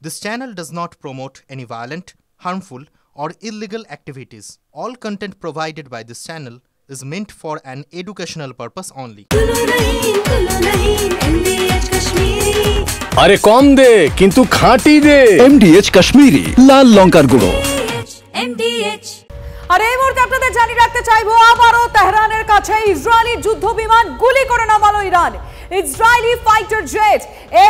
This channel does not promote any violent, harmful, or illegal activities. All content provided by this channel is meant for an educational purpose only. আরে কম দে কিন্তু খাঁটি দে MDH Kashmiri লাল লঙ্কার গুঁড়ো। আর এই মুহূর্তে আপনাদের জানিয়ে রাখতে চাইবো আবারও তেহরানের কাছে ইসরায়েলি যুদ্ধ বিমান গুলি করে নামালো Iran. Israeli fighter jet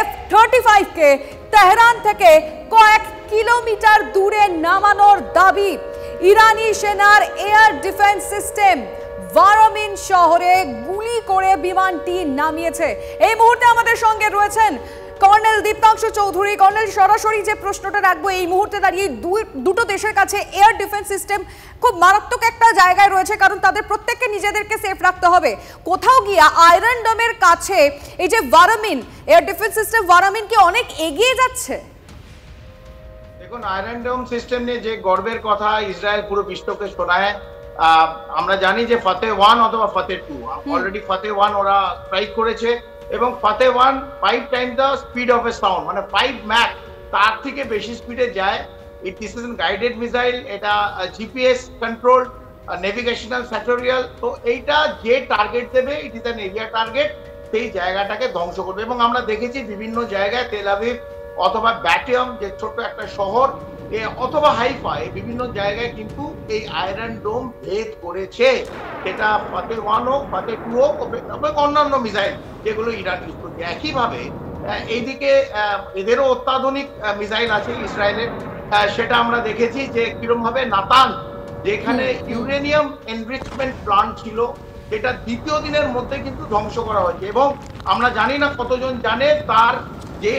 F-35 কে তেহরান থেকে কয়েক কিলোমিটার দূরে নামানোর দাবি। ইরানি সেনার এয়ার ডিফেন্স সিস্টেম ভারামিন শহরে গুলি করে বিমানটি নামিয়েছে। এই মুহূর্তে আমাদের সঙ্গে রয়েছেন কর্নেল দীপ্তাংশু চৌধুরী। কর্নেল, সরাসরি যে প্রশ্নটা রাখবো, এই মুহূর্তে দাঁড়িয়ে দুটো দেশের কাছে এয়ার ডিফেন্স সিস্টেম খুব মারাত্মক একটা জায়গায় রয়েছে, কারণ তাদের প্রত্যেককে নিজেদেরকে সেফ রাখতে হবে। কোথাও গিয়ে আয়রন ডোমের কাছে এই যে ভারামিন এয়ার ডিফেন্স সিস্টেম, ভারামিন কি অনেক এগিয়ে যাচ্ছে? দেখুন, আয়রন ডোম সিস্টেম নিয়ে যে গর্বের কথা ইসরায়েল পুরো বিশ্বকে শোনায়। আমরা জানি যে ফাতে 1 অথবা ফাতে 2, অলরেডি ফাতে 1 ওরা স্ট্রাইক করেছে এবং ফাতে 1 5 time the speed of a sound, মানে 5 ম্যাক তার থেকে বেশি স্পিডে যায়। দিস ইজ গাইডেড মিসাইল, এটা জিপিএস কন্ট্রোল, নেভিগেশনাল স্যাটেরিয়াল। তো এইটা যে টার্গেট দেবে, it is an area target, সেই জায়গাটাকে ধ্বংস করবে। এবং আমরা দেখেছি বিভিন্ন জায়গায়, তেল আভিভ অথবা ব্যাটিয়াম যে ছোট্ট একটা শহর, অথবা হাইফা, এই বিভিন্ন জায়গায় কিন্তু এই আয়রন ডোম ভেদ করেছে। সেটা ফাতে 1 হোক, ফাতে 2 হোক, অন্যান্য মিসাইল যেগুলো ইরান ইউজ করছে। একইভাবে এইদিকে এদেরও অত্যাধুনিক মিসাইল আছে ইসরায়েলের। সেটা আমরা দেখেছি যে কিরকম ভাবে নাতান, যেখানে ইউরেনিয়াম এনরিচমেন্ট প্লান্ট ছিল, সেটা দ্বিতীয় দিনের মধ্যে কিন্তু ধ্বংস করা হয়েছে। এবং আমরা জানি না কতজন জানে, তার যে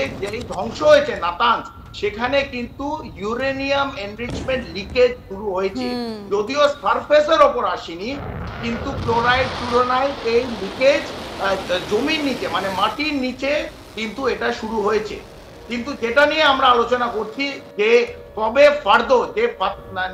ধ্বংস হয়েছে নাতান, সেখানে কিন্তু ইউরেনিয়াম এনরিচমেন্ট লিকেজ শুরু হয়েছে। যদিও সারফেসের ওপর আসেনি, কিন্তু ক্লোরাইড ফ্লুরাইড এই লিকেজ জমির নিচে, মানে মাটির নিচে কিন্তু এটা শুরু হয়েছে। কিন্তু যেটা নিয়ে আমরা আলোচনা করছি যে কবে ফার্দো, যে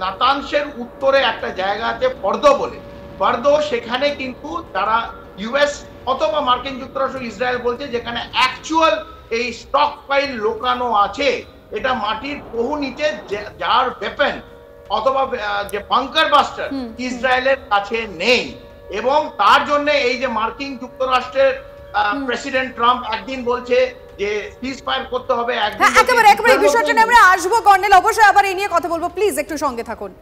নাতানসের উত্তরে একটা জায়গা আছে ফর্দো বলে, ফর্দো, সেখানে কিন্তু তারা ইউএস অথবা মার্কিন যুক্তরাষ্ট্র, ইসরায়েল বলছে যেখানে অ্যাকচুয়াল এই স্টক পাইল লোকানো আছে। এটা মাটির বহু নিচে, যার ওয়েপন অথবা যে বাংকার বাস্টার ইসরায়েলের কাছে নেই। এবং তার জন্য এই যে মার্কিন যুক্তরাষ্ট্রের প্রেসিডেন্ট ট্রাম্প একদিন বলছে যে সিজ ফায়ার করতে হবে, একেবারে এই বিষয়টা নিয়ে আমরা আসবো কর্নেল, অবশ্যই আবার এই নিয়ে কথা বলবো। প্লিজ একটু সঙ্গে থাকুন।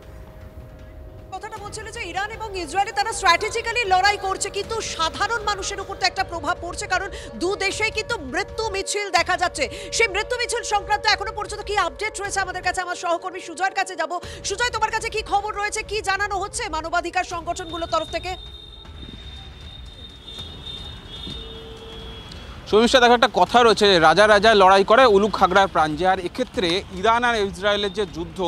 কথাটা বলছিল যে ইরান এবং ইসরায়েলে তারা স্ট্র্যাটেজিক্যালি লড়াই করছে, কিন্তু সাধারণ মানুষের উপর তো একটা প্রভাব পড়ছে, কারণ দু দেশেই কিন্তু মৃত্যু মিছিল দেখা যাচ্ছে। সেই মৃত্যু মিছিল সংক্রান্ত এখনো পর্যন্ত কি আপডেট রয়েছে আমাদের কাছে? আমার সহকর্মী সুজয়ের কাছে যাব। সুজয়, তোমার কাছে কি খবর রয়েছে, কি জানানো হচ্ছে মানবাধিকার সংগঠনগুলোর তরফ থেকে? শর্মিষ্ঠা, দেখো, একটা কথা রয়েছে, রাজা রাজা লড়াই করে উলুক খাগড়ার প্রাঞ্জে। আর এক্ষেত্রে ইরান আর ইসরায়েলের যে যুদ্ধ,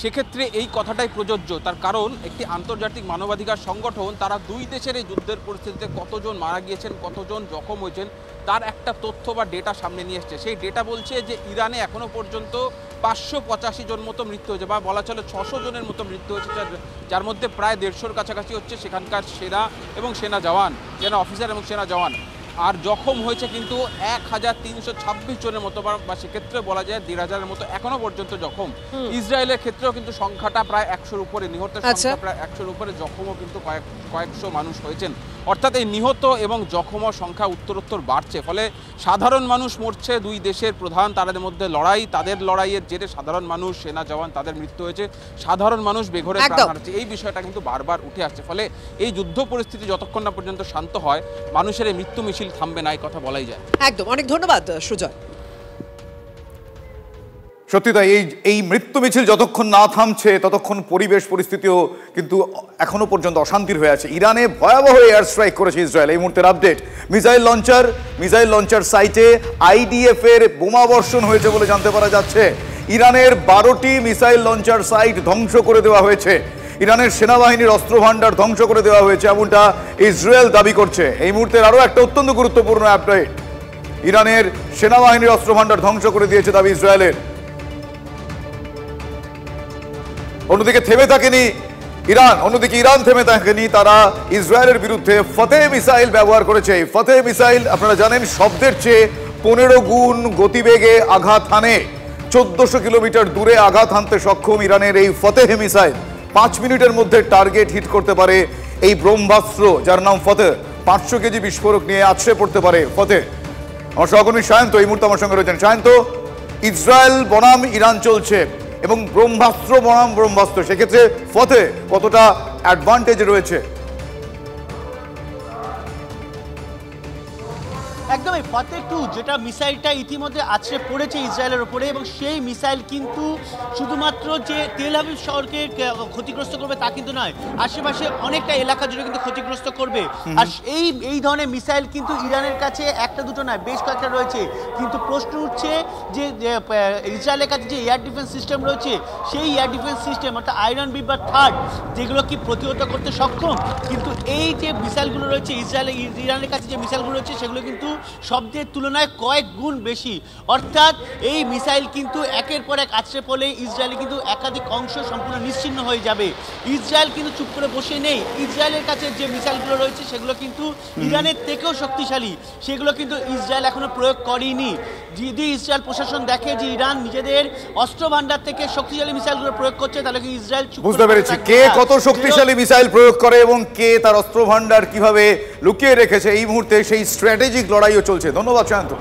সেক্ষেত্রে এই কথাটাই প্রযোজ্য। তার কারণ একটি আন্তর্জাতিক মানবাধিকার সংগঠন তারা দুই দেশের এই যুদ্ধের পরিস্থিতিতে কতজন মারা গিয়েছেন, কতজন জখম হয়েছেন, তার একটা তথ্য বা ডেটা সামনে নিয়ে এসছে। সেই ডেটা বলছে যে ইরানে এখনও পর্যন্ত 585 জন মতো মৃত্যু হয়েছে, বা বলা চলে 600 জনের মতো মৃত্যু হয়েছে, যার মধ্যে প্রায় 150-র কাছাকাছি হচ্ছে সেখানকার সেনা এবং সেনা জওয়ান, সেনা অফিসার এবং সেনা জওয়ান। আর জখম হয়েছে কিন্তু 1326 জনের মতো, বা সেক্ষেত্রে বলা যায় 1000-এর মতো এখনো পর্যন্ত জখম। ইসরায়েলের ক্ষেত্রেও কিন্তু সংখ্যাটা প্রায় 100-র উপরে, নিহতের সংখ্যা প্রায় 100-র উপরে, জখমও কিন্তু কয়েকশো মানুষ হয়েছেন। অর্থাৎ এই নিহত এবং জখম সংখ্যা উত্তরোত্তর বাড়ছে। ফলে সাধারণ মানুষ মরছে, দুই দেশের প্রধান তাদের মধ্যে লড়াই, তাদের লড়াইয়ের জেরে সাধারণ মানুষ, সেনা জওয়ান, তাদের মৃত্যু হয়েছে, সাধারণ মানুষ বেঘরে প্রাণ হারাচ্ছে। এই বিষয়টা কিন্তু বারবার উঠে আসছে। ফলে এই যুদ্ধ পরিস্থিতি যতক্ষণ না পর্যন্ত শান্ত হয়, মানুষের এই মৃত্যু মিছিল থামবে না, এই কথা বলাই যায়। একদম, অনেক ধন্যবাদ সুজয়। সত্যি তাই, এই মৃত্যু মিছিল যতক্ষণ না থামছে ততক্ষণ পরিবেশ পরিস্থিতিও কিন্তু এখনো পর্যন্ত অশান্তির হয়ে আছে। ইরানে ভয়াবহ এয়ার স্ট্রাইক করেছে ইসরায়েল। এই মুহূর্তের আপডেট, মিসাইল লঞ্চার সাইটে আইডিএফ এর বোমা বর্ষণ হয়েছে বলে জানতে পারা যাচ্ছে। ইরানের 12টি মিসাইল লঞ্চার সাইট ধ্বংস করে দেওয়া হয়েছে। ইরানের সেনাবাহিনীর অস্ত্র ভান্ডার ধ্বংস করে দেওয়া হয়েছে, এমনটা ইসরায়েল দাবি করছে। এই মুহূর্তের আরও একটা অত্যন্ত গুরুত্বপূর্ণ আপডেট, ইরানের সেনাবাহিনীর অস্ত্র ভান্ডার ধ্বংস করে দিয়েছে দাবি ইসরায়েলের। অন্যদিকে থেমে থাকেনি ইরান, থেমে থাকেনি, তারা ইসরায়েলের বিরুদ্ধে ফাতেহ মিসাইল ব্যবহার করেছে। ফাতেহ মিসাইল আপনারা জানেন শব্দের চেয়ে 15 গুণ গতিবেগে আঘাত হানে। 1400 কিলোমিটার দূরে আঘাত হানতে সক্ষম ইরানের এই ফতেহ মিসাইল 5 মিনিটের মধ্যে টার্গেট হিট করতে পারে এই ব্রহ্মাস্ত্র, যার নাম ফতেহ। 500 কেজি বিস্ফোরক নিয়ে আছড়ে পড়তে পারে ফতেহ। আমার সহকর্মী সায়ন্ত এই মুহূর্তে আমার সঙ্গে রয়েছেন। সায়ন্ত, ইসরায়েল বনাম ইরান চলছে এবং ব্রহ্মাস্ত্র বনাম ব্রহ্মাস্ত্র, সেক্ষেত্রে ফতেহ কতটা অ্যাডভান্টেজ রয়েছে? একদমই ফতেহ 2 যেটা মিসাইলটা ইতিমধ্যে আছড়ে পড়েছে ইসরায়েলের উপরে, এবং সেই মিসাইল কিন্তু শুধুমাত্র যে তেল আবিব শহরকে ক্ষতিগ্রস্ত করবে তা কিন্তু নয়, আশেপাশে অনেকটা এলাকা জুড়ে কিন্তু ক্ষতিগ্রস্ত করবে। আর এই ধরনের মিসাইল কিন্তু ইরানের কাছে একটা দুটো নয়, বেশ কয়েকটা রয়েছে। কিন্তু প্রশ্ন উঠছে যে ইসরায়েলের কাছে যে এয়ার ডিফেন্স সিস্টেম রয়েছে, সেই এয়ার ডিফেন্স সিস্টেম অর্থাৎ আয়রন বি বা থার্ড, যেগুলো কি প্রতিহত করতে সক্ষম? কিন্তু এই যে মিসাইলগুলো রয়েছে ইরানের কাছে যে মিসাইলগুলো রয়েছে, সেগুলো কিন্তু শব্দের তুলনায় কয়েক গুণ বেশি। অর্থাৎ এই মিসাইল কিন্তু একের পর এক আছড়ে পড়লে ইসরায়েলে কিন্তু একাধিক অংশ সম্পূর্ণ নিশ্চিহ্ন হয়ে যাবে। ইসরায়েল কিন্তু চুপ করে বসে নেই। ইসরায়েলের কাছে যে মিসাইলগুলো রয়েছে সেগুলো কিন্তু ইরানের থেকেও শক্তিশালী, সেগুলো কিন্তু ইসরায়েল এখনো প্রয়োগ করেনি। যদি ইসরায়েল প্রশাসন দেখে যে ইরান নিজেদের অস্ত্র ভান্ডার থেকে শক্তিশালী মিসাইলগুলো প্রয়োগ করছে, তাহলে কি ইসরায়েল বুঝতে পেরেছি কে কত শক্তিশালী মিসাইল প্রয়োগ করে এবং কে তার অস্ত্র ভান্ডার কিভাবে লুকিয়ে রেখেছে। এই মুহূর্তে সেই স্ট্র্যাটেজিক লড়াইও চলছে। ধন্যবাদ সায়ন্ত।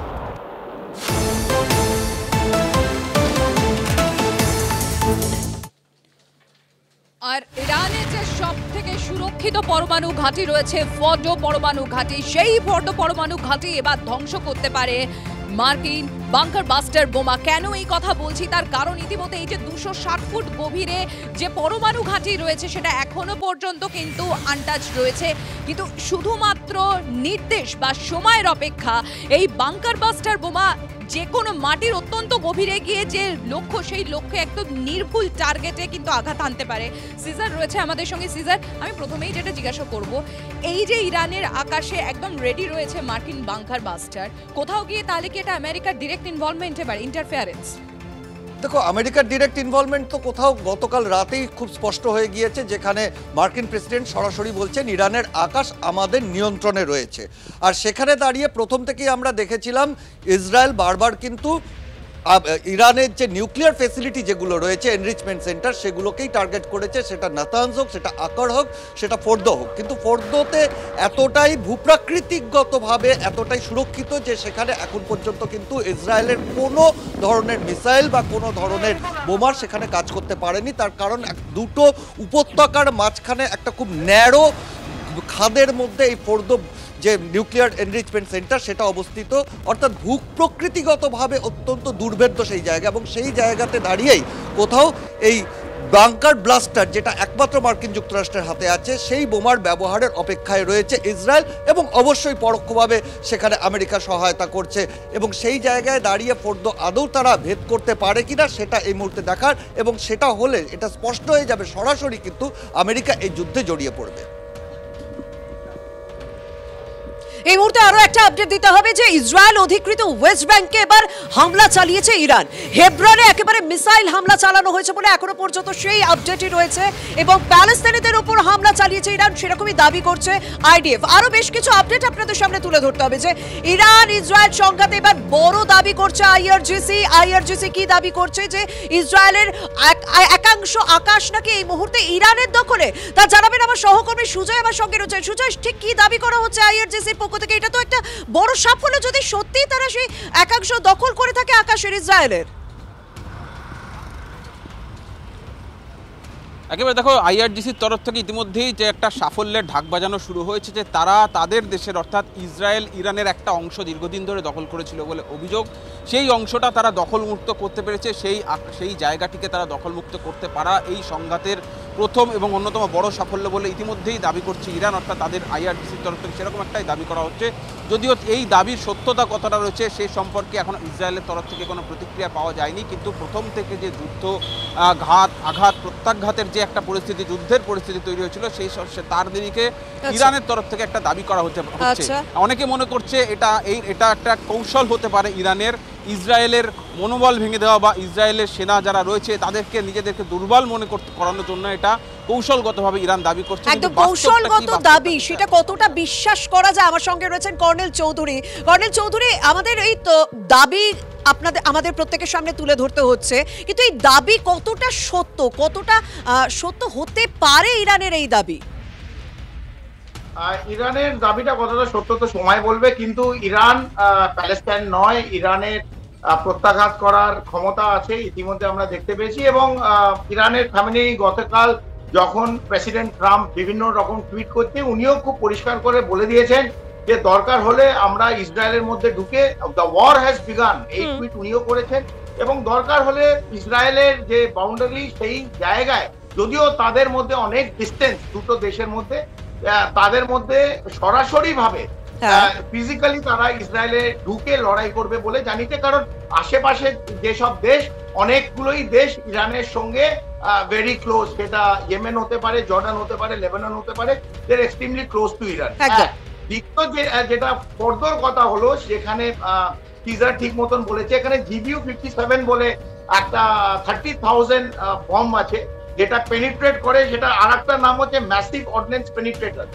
আর ইরানের যে সব থেকে সুরক্ষিত পরমাণু ঘাঁটি রয়েছে ফর্ডো পরমাণু ঘাঁটি, সেই ফর্ডো পরমাণু ঘাঁটি এবার ধ্বংস করতে পারে মার্কিন বাংকার বাস্টার বোমা। কেন এই কথা বলছি তার কারণ ইতিমধ্যে এই যে 260 ফুট গভীরে যে পরমাণু ঘাঁটি রয়েছে সেটা এখনো পর্যন্ত কিন্তু আনটাচ রয়েছে, কিন্তু শুধুমাত্র নির্দেশ বা সময়ের অপেক্ষা এই বাংকার বাস্টার বোমা যে কোনো মাটির অত্যন্ত গভীরে গিয়ে যে লক্ষ্য, সেই লক্ষ্যে একদম নির্ভুল টার্গেটে কিন্তু আঘাত আনতে পারে। সিজার রয়েছে আমাদের সঙ্গে। সিজার, আমি প্রথমেই যেটা জিজ্ঞাসা করব, এই যে ইরানের আকাশে একদম রেডি রয়েছে মার্কিন বাংকার বাস্টার, কোথাও গিয়ে তাহলে কি এটা আমেরিকার ডিরেক্ট ইনভলভমেন্ট এবার ইন্টারফেয়ারেন্স? দেখো, আমেরিকার ডিরেক্ট ইনভলভমেন্ট তো কোথাও গতকাল রাতেই খুব স্পষ্ট হয়ে গিয়েছে, যেখানে মার্কিন প্রেসিডেন্ট সরাসরি বলছেন ইরানের আকাশ আমাদের নিয়ন্ত্রণে রয়েছে। আর সেখানে দাঁড়িয়ে প্রথম থেকেই আমরা দেখেছিলাম ইসরায়েল বারবার কিন্তু ইরানের যে নিউক্লিয়ার ফেসিলিটি যেগুলো রয়েছে, এনরিচমেন্ট সেন্টার, সেগুলোকেই টার্গেট করেছে। সেটা নাতানজ হোক, সেটা আকার হোক, সেটা ফোর্দো হোক। কিন্তু ফোর্দোতে এতটাই ভূপ্রাকৃতিকগতভাবে এতটাই সুরক্ষিত যে সেখানে এখন পর্যন্ত কিন্তু ইসরায়েলের কোনো ধরনের মিসাইল বা কোনো ধরনের বোমার সেখানে কাজ করতে পারেনি। তার কারণ দুটো উপত্যকার মাঝখানে একটা খুব ন্যারো খাদের মধ্যে এই ফোর্দো যে নিউক্লিয়ার এনরিচমেন্ট সেন্টার সেটা অবস্থিত, অর্থাৎ ভূপ্রকৃতিগতভাবে অত্যন্ত দুর্ভেদ্য সেই জায়গা। এবং সেই জায়গাতে দাঁড়িয়েই কোথাও এই বাংকার ব্লাস্টার, যেটা একমাত্র মার্কিন যুক্তরাষ্ট্রের হাতে আছে, সেই বোমার ব্যবহারের অপেক্ষায় রয়েছে ইসরায়েল, এবং অবশ্যই পরোক্ষভাবে সেখানে আমেরিকা সহায়তা করছে। এবং সেই জায়গায় দাঁড়িয়ে ফোর্দো আদৌ তারা ভেদ করতে পারে কিনা সেটা এই মুহূর্তে দেখার, এবং সেটা হলে এটা স্পষ্ট হয়ে যাবে সরাসরি কিন্তু আমেরিকা এই যুদ্ধে জড়িয়ে পড়বে। এই মুহূর্তে আরো একটা আপডেট দিতে হবে যে ইসরায়েল অধিকৃত ওয়েস্ট ব্যাংকে এবার হামলা চালিয়েছে ইরান। হেব্রনে একেবারে মিসাইল হামলা চালানো হয়েছে বলে এখনো পর্যন্ত সেই আপডেটই রয়েছে, এবং প্যালেস্তানিদের উপর হামলা চালিয়েছে ইরান, সেরকমই দাবি করছে আইডিএফ। আরো বেশ কিছু আপডেট আপনাদের সামনে তুলে ধরতে হবে যে ইরান ইসরায়েল সংঘাতে এবার বড় দাবি করছে আইআরজিসি কি দাবি করছে যে ইসরায়েলের একাংশ আকাশ নাকি এই মুহূর্তে ইরানের দখলে। তা জানাবেন আমার সহকর্মী সুজয় আমার সঙ্গে রয়েছে। সুজয়, ঠিক কি দাবি করা হচ্ছে আইআরজিসির পক্ষ থেকে? এটা তো একটা বড় সাফল্য যদি সত্যি তারা সেই একাংশ দখল করে থাকে আকাশের ইসরায়েলের। একেবারে দেখো, আইআরজিসির তরফ থেকে ইতিমধ্যেই যে একটা সাফল্যের ঢাক বাজানো শুরু হয়েছে, যে তারা তাদের দেশের অর্থাৎ ইসরায়েল ইরানের একটা অংশ দীর্ঘদিন ধরে দখল করেছিল বলে অভিযোগ, সেই অংশটা তারা দখলমুক্ত করতে পেরেছে। সেই জায়গাটিকে তারা দখলমুক্ত করতে পারা এই সংঘাতের প্রথম এবং অন্যতম বড় সাফল্য বলে ইতিমধ্যেই দাবি করছে ইরান, অর্থাৎ তাদের আইআরজিসির তরফ থেকে সেরকম একটাই দাবি করা হচ্ছে। যদিও এই দাবির সত্যতা কতটা রয়েছে সেই সম্পর্কে এখন ইসরায়েলের তরফ থেকে কোনো প্রতিক্রিয়া পাওয়া যায়নি, কিন্তু প্রথম থেকে যে যুদ্ধ আঘাত প্রত্যাঘাতের যে একটা পরিস্থিতি, যুদ্ধের পরিস্থিতি তৈরি হয়েছিল, সেই তার দিকে ইরানের তরফ থেকে একটা দাবি করা হচ্ছে। অনেকে মনে করছে এটা একটা কৌশল হতে পারে ইরানের, ইসরায়েলের মনোবল ভেঙে দেওয়া বা ইসরায়েলের সেনা যারা রয়েছে তাদেরকে নিজেদেরকে দুর্বল মনে করানোর জন্য এটা কৌশলগতভাবে ইরান দাবি করছে। একদম কৌশলগত দাবি, সেটা কতটা বিশ্বাস করা যায়? আমার সঙ্গে রয়েছেন কর্নেল চৌধুরী। কর্নেল চৌধুরী, আমাদের এই তো দাবি আমাদের প্রত্যেকের সামনে তুলে ধরতে হচ্ছে, কিন্তু এই দাবি কতটা সত্য হতে পারে ইরানের এই দাবি? ইরানের দাবিটা কতটা সত্য তো সময় বলবে, কিন্তু ইরান প্যালেস্টাইন নয়, ইরানের প্রত্যাঘাত করার ক্ষমতা আছে, ইতিমধ্যে আমরা দেখতে পেয়েছি। এবং ইরানের খামেনেই গতকাল যখন প্রেসিডেন্ট ট্রাম্প বিভিন্ন রকম টুইট করছে, উনিও খুব পরিষ্কার করে বলে দিয়েছেন যে দরকার হলে আমরা ইসরায়েলের মধ্যে ঢুকে দ্য ওয়ার হ্যাজ বিগান, এই টুইট উনিও করেছেন। এবং দরকার হলে ইসরায়েলের যে বাউন্ডারি সেই জায়গায়, যদিও তাদের মধ্যে অনেক ডিস্টেন্স দুটো দেশের মধ্যে, তাদের মধ্যে সরাসরি ভাবে ফিজিক্যালি তারা ইসরায়েলে ঢুকে লড়াই করবে বলে জানিতে, কারণ আশেপাশে যেসব দেশ, অনেকগুলোই দেশ ইরানের সঙ্গে ভেরি ক্লোজ, সেটা ইয়েমেন হতে পারে, জর্ডান হতে পারে, লেবানন হতে পারে, they are extremely close to Iran. দ্বিতীয় যেটা ফর্দর কথা হলো, সেখানে টিজার ঠিক মতন বলেছে, এখানে জিবিউ 57 বলে একটা 30,000 বম্ব আছে যেটা পেনিট্রেট করে, সেটা আরেকটা নাম হচ্ছে ম্যাসিভ অর্ডিন্যান্স পেনিট্রেটর।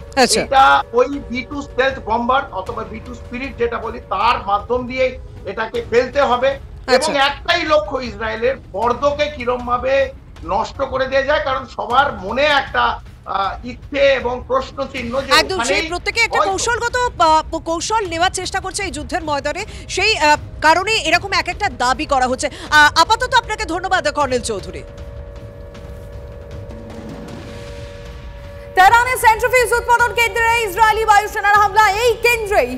এটা ওই B2 স্টেলথ বম্বার অথবা B2 স্পিরিট যেটা বলি, তার মাধ্যম দিয়ে এটাকে ফেলতে হবে। এবং একটাই লক্ষ্য ইসরায়েলের, ফর্দকে কিরম ভাবে নষ্ট করে দেওয়া যায়, কারণ সবার মনে একটা ইচ্ছে এবং প্রশ্ন চিহ্ন যে একদম সেই প্রত্যেকে একটা কৌশলগত কৌশল নেওয়ার চেষ্টা করছে এই যুদ্ধের ময়দানে, সেই কারণে এরকম এক একটা দাবি করা হচ্ছে। আপাতত আপনাকে ধন্যবাদ কর্নেল চৌধুরী। তেহরানে সেন্ট্রিফিউজ উৎপাদন কেন্দ্রে ইসরায়েলি বায়ুসেনার হামলা, এই কেন্দ্রেই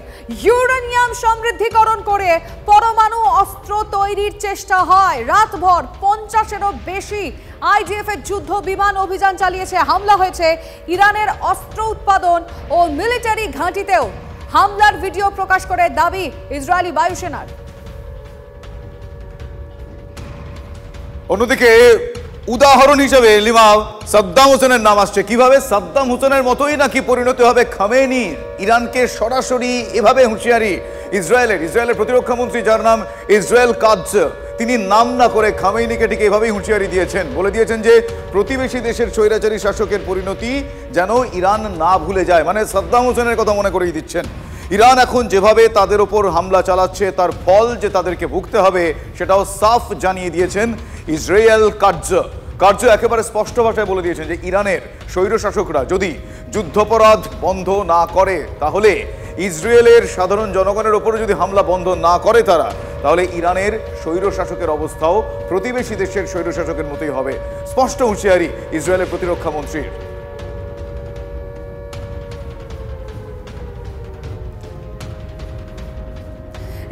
ইউরেনিয়াম সমৃদ্ধিকরণ করে পরমাণু অস্ত্র তৈরির চেষ্টা হয়। রাতভর 50-এরও বেশি আইডিএফ এর যুদ্ধ বিমান অভিযান চালিয়েছে। হামলা হয়েছে ইরানের অস্ত্র উৎপাদন ও মিলিটারি ঘাঁটিতেও। হামলার ভিডিও প্রকাশ করে দাবি ইসরায়েলি বায়ুসেনার। অন্যদিকে উদাহরণ হিসেবে লিমা সাদ্দাম হোসেনের নাম আসছে। কিভাবে সাদ্দাম হোসেনের মতোই নাকি পরিণতি হবে খামেনি। ইরানকে সরাসরি এভাবে হুঁশিয়ারি ইসরায়েলের প্রতিরক্ষা মন্ত্রী, যার নাম ইসরায়েল কাদজ, তিনি নাম না করে খামেনিকে ঠিক এভাবেই হুঁশিয়ারি দিয়েছেন, বলে দিয়েছেন যে প্রতিবেশী দেশের স্বৈরাচারী শাসকের পরিণতি যেন ইরান না ভুলে যায়। মানে সাদ্দাম হোসেনের কথা মনে করিয়ে দিচ্ছেন। ইরান এখন যেভাবে তাদের ওপর হামলা চালাচ্ছে, তার ফল যে তাদেরকে ভুগতে হবে সেটাও সাফ জানিয়ে দিয়েছেন ইসরায়েল কার্য একেবারে স্পষ্ট ভাষায় বলে দিয়েছেন যে ইরানের স্বৈরশাসকরা যদি যুদ্ধাপরাধ বন্ধ না করে, তাহলে ইসরায়েলের সাধারণ জনগণের ওপরে যদি হামলা বন্ধ না করে তারা, তাহলে ইরানের স্বৈরশাসকের অবস্থাও প্রতিবেশী দেশের স্বৈরশাসকের মতোই হবে। স্পষ্ট হুঁশিয়ারি ইসরায়েলের প্রতিরক্ষা মন্ত্রীর।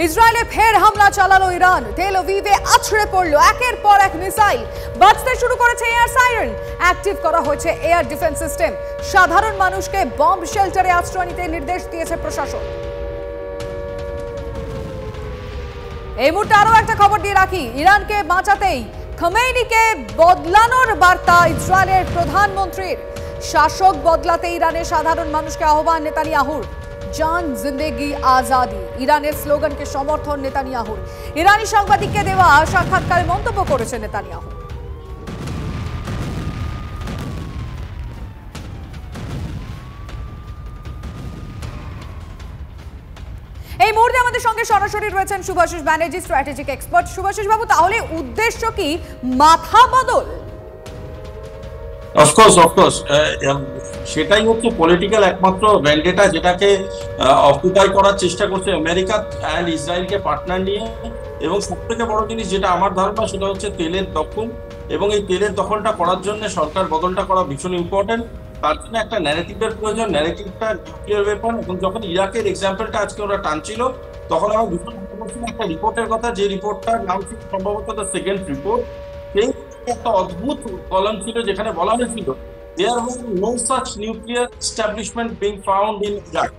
ইসরায়েলে ফের হামলা চালালো ইরান। তেল আভিভে আছড়ে পড়লো একের পর এক মিসাইল। বাজতে শুরু করেছে এয়ার সাইরেন। অ্যাক্টিভ করা হয়েছে এয়ার ডিফেন্স সিস্টেম। সাধারণ মানুষকে বম্ব শেল্টারে আশ্রয় নিতে নির্দেশ দিয়েছে প্রশাসন। এই মুহূর্তে আরো একটা খবর দিয়ে রাখি, ইরানকে বাঁচাতেই খামেনিকে বদলানোর বার্তা ইসরায়েলের প্রধানমন্ত্রীর। শাসক বদলাতে ইরানের সাধারণ মানুষকে আহ্বান নেতানিয়াহুর। জান জিন্দেগি আজাদি ইরানের স্লোগানকে সমর্থন নেতানিয়াহুর। ইরানি সাংবাদিককে দেওয়া সাক্ষাৎকারে মন্তব্য করেছেন নেতানিয়াহু। এই মুহূর্তে আমাদের সঙ্গে সরাসরি রয়েছেন শুভাশিস ব্যানার্জি, স্ট্র্যাটেজিক এক্সপার্ট। শুভাশিস বাবু, তাহলে উদ্দেশ্য কি মাথা বদল? অফকোর্স সেটাই হচ্ছে পলিটিক্যাল একমাত্র ভ্যান্ডেটা, যেটাকে অকুপাই করার চেষ্টা করছে আমেরিকা অ্যান্ড ইসরায়েলকে পার্টনার নিয়ে। এবং সব থেকে বড় জিনিস যেটা আমার ধারণা, সেটা হচ্ছে তেলের দখল। এবং এই তেলের দখলটা করার জন্য সরকার বদলটা করা ভীষণ ইম্পর্টেন্ট। তার জন্য একটা ন্যারেটিভের প্রয়োজন, ন্যারেটিভটা নিউক্লিয়ার ওয়েপন। এবং যখন ইরাকের এক্সাম্পলটা আজকে ওরা টানছিল, তখন আমার ভীষণ মনে পড়ছিল একটা রিপোর্টের কথা, যে রিপোর্টটার নাম ছিল সম্ভবত দ্য সেকেন্ড রিপোর্ট। সেই একটা অদ্ভুত কলাম ছিল যেখানে বলা হয়েছিল there was no such nuclear establishment being found in Iraq.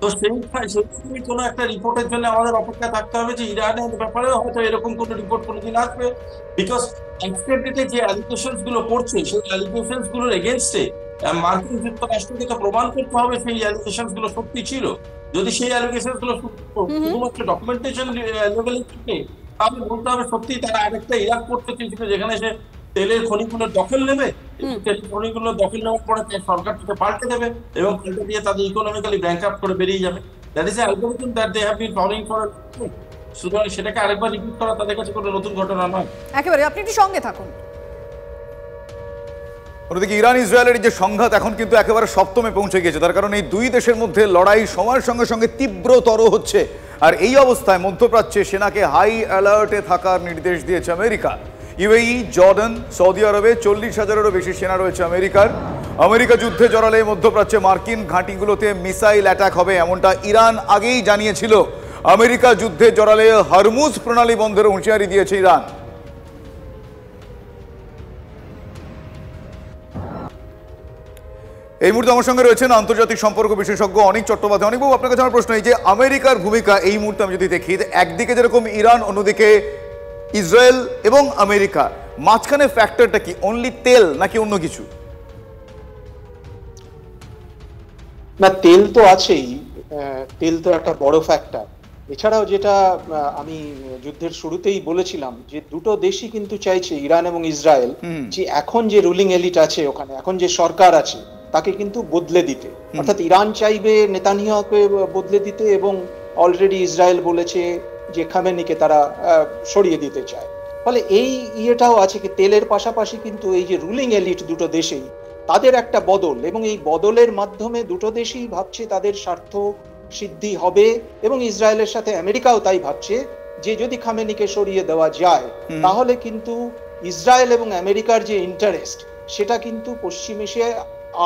তো সেই কোনো একটা রিপোর্টের জন্য আমাদের অপেক্ষা থাকতে হবে যে ইরানের ব্যাপারে হয়তো এরকম কোনো রিপোর্ট কোনোদিন আসবে। বিকজ আজকের ডেটে যে অ্যালিগেশনস গুলো করছে, সেই অ্যালিগেশনস গুলোর এগেনস্টে মার্কিন যুক্তরাষ্ট্রকে তো প্রমাণ করতে হবে সেই অ্যালিগেশনস গুলো সত্যি ছিল। যদি সেই অ্যালিগেশন গুলো শুধুমাত্র ডকুমেন্টেশন লেভেলে থাকে, তাহলে বলতে হবে সত্যি তারা আরেকটা ইরাক করতে চেয়েছিল যেখানে সে তেলের খনিগুলো দখল নেবে, তেলের খনিগুলো দখল নেওয়ার পরে সরকারটাকে পাল্টে দেবে এবং পাল্টে দিয়ে তাদের ইকোনমিক্যালি ব্যাংকআপ করে বেরিয়ে যাবে। That is algorithm that they have been following for. সুতরাং সেটাকে আরেকবার রিপিট করা তাদের কাছে কোনো নতুন ঘটনা নয়। একেবারে আপনি একটু সঙ্গে থাকুন। অন্যদিকে ইরান ইসরায়েলের যে সংঘাত এখন কিন্তু একেবারে সপ্তমে পৌঁছে গিয়েছে, তার কারণ এই দুই দেশের মধ্যে লড়াই সময়ের সঙ্গে সঙ্গে তীব্রতর হচ্ছে। আর এই অবস্থায় মধ্যপ্রাচ্যে সেনাকে হাই অ্যালার্টে থাকার নির্দেশ দিয়েছে আমেরিকা। ইউএই, জর্ডান, সৌদি আরবে 40,000-এরও বেশি সেনা রয়েছে আমেরিকার। আমেরিকা যুদ্ধে জড়ালে মধ্যপ্রাচ্যে মার্কিন ঘাঁটিগুলোতে মিসাইল অ্যাটাক হবে, এমনটা ইরান আগেই জানিয়েছিল। আমেরিকা যুদ্ধে জড়ালে হরমুজ প্রণালী বন্ধের হুঁশিয়ারি দিয়েছে ইরান। এই মুহূর্তে আমার সঙ্গে রয়েছেন আন্তর্জাতিক সম্পর্ক বিশেষজ্ঞ অনিক চট্টোপাধ্যায়। অনিকবাবু, আপনার কাছে আমার প্রশ্ন, এই যে আমেরিকার ভূমিকা এই মুহূর্তে আমি যদি দেখি, একদিকে যেরকম ইরান, অন্যদিকে ইসরায়েল এবং আমেরিকা, মাঝখানে ফ্যাক্টরটা কি অনলি তেল নাকি অন্য কিছু? না, তেল তো আছেই, তেল তো একটা বড় ফ্যাক্টর। এছাড়াও যেটা আমি যুদ্ধের শুরুতেই বলেছিলাম যে দুটো দেশই কিন্তু চাইছে, ইরান এবং ইসরায়েল, যে এখন যে রুলিং এলিট আছে ওখানে, এখন যে সরকার আছে তাকে কিন্তু বদলে দিতে। অর্থাৎ ইরান চাইবে নেতানিয়াহুকে বদলে দিতে এবং অলরেডি ইসরায়েল বলেছে যে খামেনিকে তারা সরিয়ে দিতে চায়। ফলে এই ইয়েটাও আছে কি তেলের পাশাপাশি কিন্তু এই যে রুলিং এলিট দুটো দেশেই তাদের একটা বদল, এবং এই বদলের মাধ্যমে দুটো দেশই ভাবছে তাদের স্বার্থ সিদ্ধি হবে, এবং ইসরায়েলের সাথে আমেরিকাও তাই ভাবছে যে যদি খামেনিকে সরিয়ে দেওয়া যায় তাহলে কিন্তু ইসরায়েল এবং আমেরিকার যে ইন্টারেস্ট সেটা কিন্তু পশ্চিম এশিয়ায়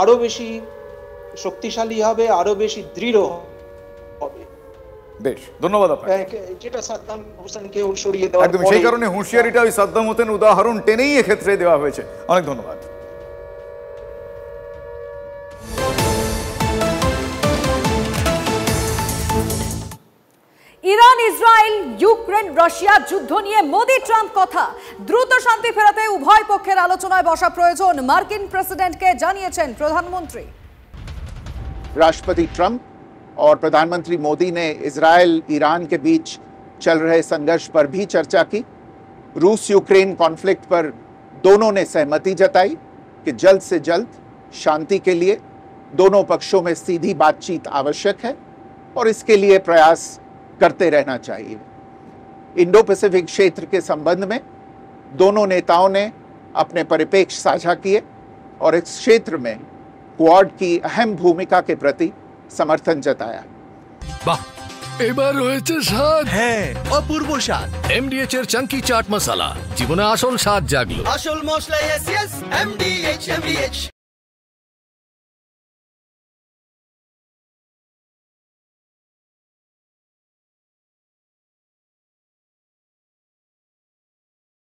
আরো বেশি শক্তিশালী হবে, আরো বেশি দৃঢ় হবে। বেশ, ধন্যবাদ আপনাকে। যেটা সাদ্দাম হোসেনকে সরিয়ে দেওয়া, একদম সেই কারণে হুঁশিয়ারিটা ওই সাদ্দাম হোসেনের উদাহরণ টেনেই এক্ষেত্রে দেওয়া হয়েছে। অনেক ধন্যবাদ। ইরান, ইসরায়েল, ইউক্রেন, রাশিয়া যুদ্ধ নিয়ে মোদি ট্রাম্প কথা, দ্রুত শান্তি ফেরাতে উভয় পক্ষের আলোচনায় বসা প্রয়োজন, মার্কিন প্রেসিডেন্টকে জানিয়েছেন প্রধানমন্ত্রী। राष्ट्रपति ट्रंप और प्रधानमंत्री मोदी ने इजराइल ईरान के बीच चल रहे संघर्ष पर भी चर्चा की। रूस यूक्रेन कॉन्फ्लिक्ट पर दोनों ने सहमति जताई कि जल्द से जल्द शांति के लिए दोनों पक्षों में सीधी बातचीत आवश्यक है और इसके लिए प्रयास करते रहना चाहिए। इंडो पैसिफिक क्षेत्र के संबंध में दोनों नेताओं ने अपने परिप्रेक्ष्य साझा किए और इस क्षेत्र में क्वाड की अहम भूमिका के प्रति समर्थन जताया। বাহ, এবার হয়েছে স্বাদ। হ্যাঁ, অপূর্ব স্বাদ। এমডিএচ এর চাঙ্কি চাট মশলা, জীবনে আসল স্বাদ জাগলো। আসল মশলা, এমডিএচ।